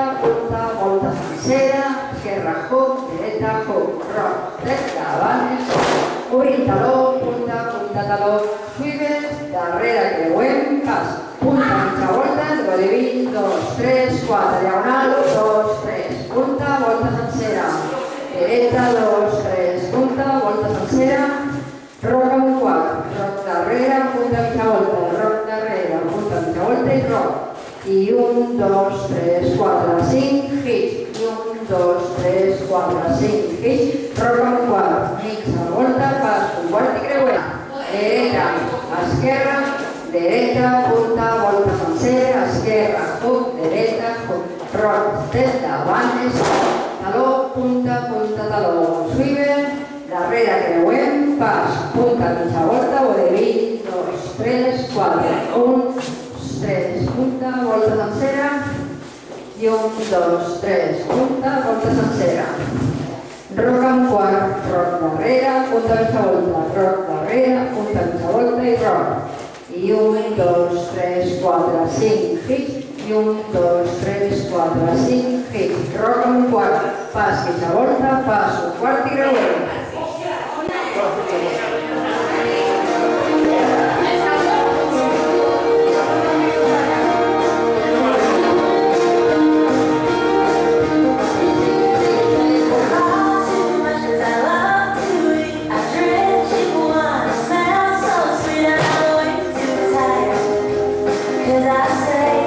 dreta, punta, volta sencera, esquerra, hook, dreta, hook, rock, dreta, abans, obrim taló, punta, punta, taló, swivel, darrere creuem, pas, punta, mitja volta, vodevil, 2, 3, 4, diagonal, 2, 3, punta, volta sencera, dreta, 2, 3, punta, volta sencera, rock amb un quart, rock darrere, punta, mitja volta, rock darrere, punta, mitja volta i rock. I 1, 2, 3, 4, 5, hitch. I 1, 2, 3, 4, 5, hitch. Rock amb un quart, mitja volta, pas, un quart i creuer. Dreta, esquerra, dreta, punta, volta sencera, esquerra, hook, dreta, hook, rock, dreta, abans, taló, punta, punta, taló, swivel, darrere creuem, pas, punta, mitja volta, vodevil, 2, 3, 4, 1, 3, punta, volta sencera, i 1, 2, 3, punta, volta sencera. Rock amb quart, rock darrere, punta, mitja volta, rock darrere, punta, mitja volta i rock. I 1, 2, 3, 4, 5, hitch, i 1, 2, 3, 4, 5, hitch. Rock amb quart, pas, mitja volta, pas, un quart i creuer. I say